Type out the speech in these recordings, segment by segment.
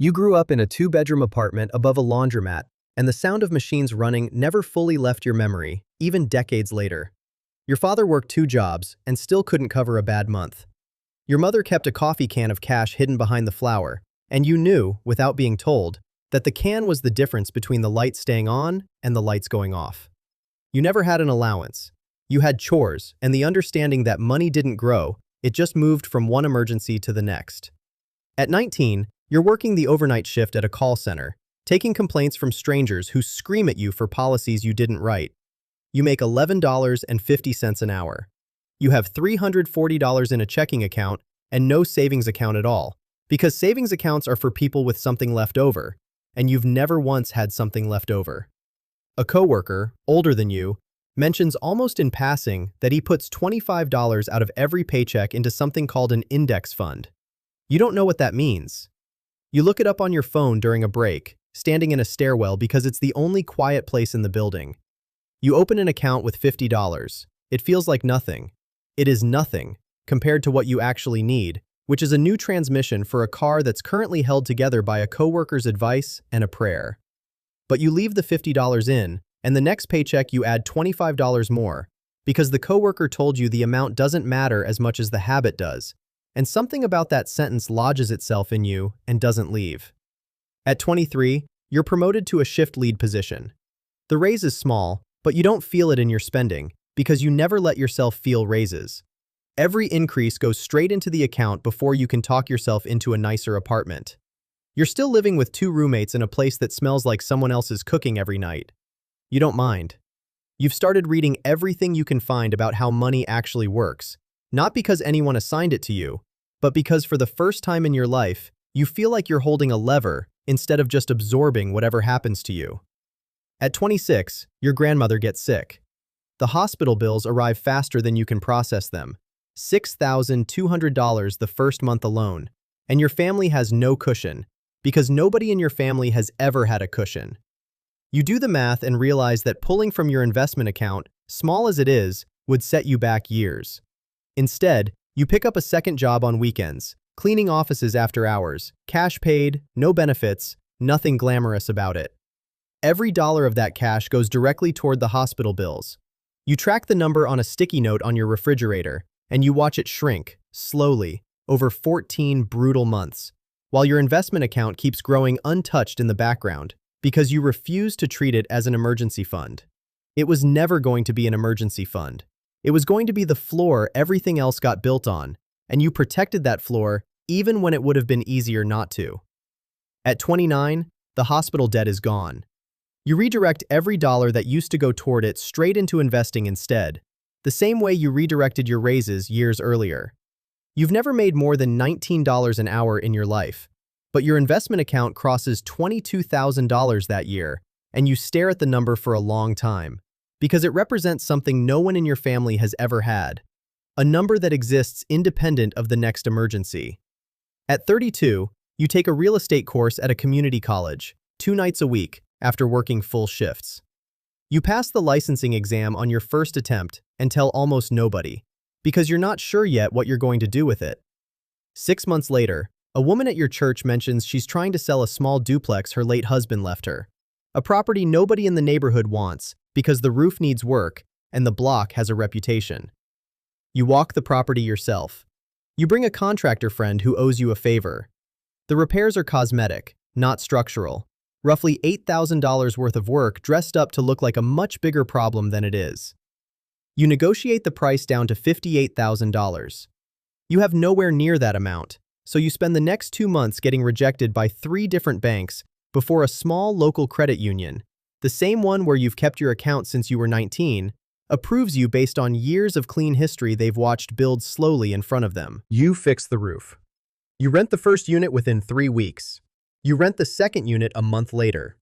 You grew up in a two-bedroom apartment above a laundromat, and the sound of machines running never fully left your memory, even decades later. Your father worked two jobs and still couldn't cover a bad month. Your mother kept a coffee can of cash hidden behind the flour, and you knew, without being told, that the can was the difference between the lights staying on and the lights going off. You never had an allowance. You had chores and the understanding that money didn't grow, it just moved from one emergency to the next. At 19, you're working the overnight shift at a call center, taking complaints from strangers who scream at you for policies you didn't write. You make $11.50 an hour. You have $340 in a checking account and no savings account at all, because savings accounts are for people with something left over, and you've never once had something left over. A coworker, older than you, mentions almost in passing that he puts $25 out of every paycheck into something called an index fund. You don't know what that means. You look it up on your phone during a break, standing in a stairwell because it's the only quiet place in the building. You open an account with $50. It feels like nothing. It is nothing compared to what you actually need, which is a new transmission for a car that's currently held together by a coworker's advice and a prayer. But you leave the $50 in, and the next paycheck you add $25 more, because the coworker told you the amount doesn't matter as much as the habit does, and something about that sentence lodges itself in you and doesn't leave. At 23, you're promoted to a shift lead position. The raise is small, but you don't feel it in your spending, because you never let yourself feel raises. Every increase goes straight into the account before you can talk yourself into a nicer apartment. You're still living with two roommates in a place that smells like someone else's cooking every night. You don't mind. You've started reading everything you can find about how money actually works, not because anyone assigned it to you, but because for the first time in your life, you feel like you're holding a lever instead of just absorbing whatever happens to you. At 26, your grandmother gets sick. The hospital bills arrive faster than you can process them. $6,200 the first month alone, and your family has no cushion, because nobody in your family has ever had a cushion. You do the math and realize that pulling from your investment account, small as it is, would set you back years. Instead, you pick up a second job on weekends, cleaning offices after hours, cash paid, no benefits, nothing glamorous about it. Every dollar of that cash goes directly toward the hospital bills. You track the number on a sticky note on your refrigerator, and you watch it shrink, slowly, over 14 brutal months, while your investment account keeps growing untouched in the background, because you refuse to treat it as an emergency fund. It was never going to be an emergency fund. It was going to be the floor everything else got built on, and you protected that floor even when it would have been easier not to. At 29, the hospital debt is gone. You redirect every dollar that used to go toward it straight into investing instead, the same way you redirected your raises years earlier. You've never made more than $19 an hour in your life, but your investment account crosses $22,000 that year, and you stare at the number for a long time, because it represents something no one in your family has ever had, a number that exists independent of the next emergency. At 32, you take a real estate course at a community college, 2 nights a week, after working full shifts. You pass the licensing exam on your first attempt and tell almost nobody, because you're not sure yet what you're going to do with it. 6 months later, a woman at your church mentions she's trying to sell a small duplex her late husband left her, a property nobody in the neighborhood wants because the roof needs work and the block has a reputation. You walk the property yourself. You bring a contractor friend who owes you a favor. The repairs are cosmetic, not structural. Roughly $8,000 worth of work dressed up to look like a much bigger problem than it is. You negotiate the price down to $58,000. You have nowhere near that amount, so you spend the next 2 months getting rejected by 3 different banks before a small local credit union, the same one where you've kept your account since you were 19, approves you based on years of clean history they've watched build slowly in front of them. You fix the roof. You rent the first unit within 3 weeks. You rent the second unit a month later.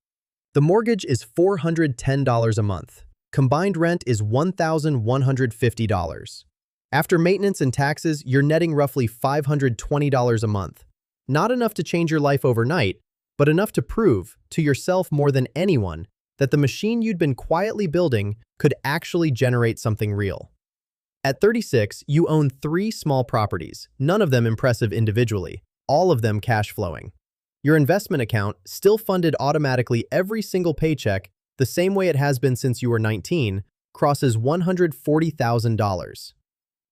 The mortgage is $410 a month. Combined rent is $1,150. After maintenance and taxes, you're netting roughly $520 a month. Not enough to change your life overnight, but enough to prove, to yourself more than anyone, that the machine you'd been quietly building could actually generate something real. At 36, you own 3 small properties, none of them impressive individually, all of them cash flowing. Your investment account, still funded automatically every single paycheck, the same way it has been since you were 19, crosses $140,000.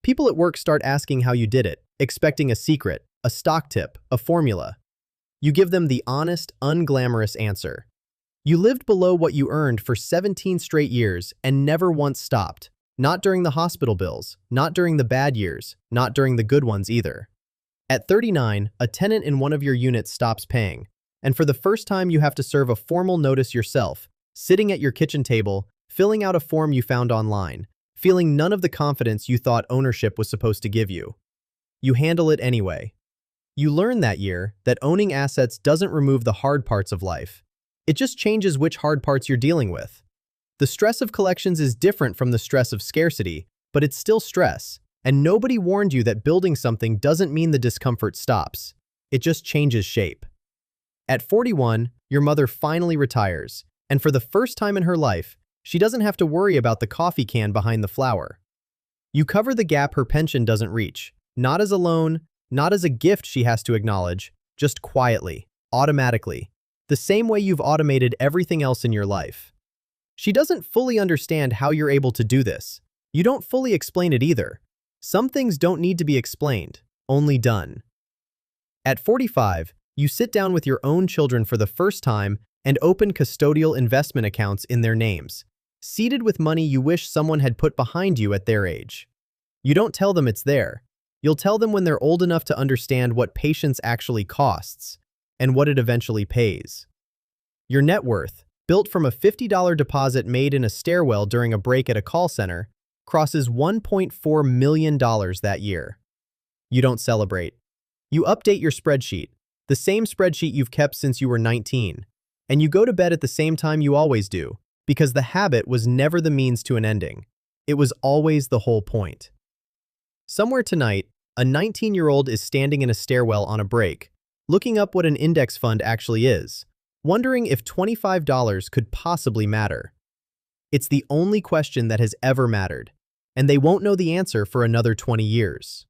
People at work start asking how you did it, expecting a secret, a stock tip, a formula. You give them the honest, unglamorous answer. You lived below what you earned for 17 straight years and never once stopped. Not during the hospital bills, not during the bad years, not during the good ones either. At 39, a tenant in one of your units stops paying, and for the first time you have to serve a formal notice yourself, sitting at your kitchen table, filling out a form you found online, feeling none of the confidence you thought ownership was supposed to give you. You handle it anyway. You learn that year that owning assets doesn't remove the hard parts of life. It just changes which hard parts you're dealing with. The stress of collections is different from the stress of scarcity, but it's still stress, and nobody warned you that building something doesn't mean the discomfort stops. It just changes shape. At 41, your mother finally retires, and for the first time in her life, she doesn't have to worry about the coffee can behind the flower. You cover the gap her pension doesn't reach, not as a loan, not as a gift she has to acknowledge, just quietly, automatically, the same way you've automated everything else in your life. She doesn't fully understand how you're able to do this. You don't fully explain it either. Some things don't need to be explained, only done. At 45, you sit down with your own children for the first time and open custodial investment accounts in their names, seated with money you wish someone had put behind you at their age. You don't tell them it's there. You'll tell them when they're old enough to understand what patience actually costs and what it eventually pays. Your net worth, built from a $50 deposit made in a stairwell during a break at a call center, crosses $1.4 million that year. You don't celebrate. You update your spreadsheet, the same spreadsheet you've kept since you were 19, and you go to bed at the same time you always do, because the habit was never the means to an ending. It was always the whole point. Somewhere tonight, a 19-year-old is standing in a stairwell on a break, looking up what an index fund actually is, wondering if $25 could possibly matter. It's the only question that has ever mattered, and they won't know the answer for another 20 years.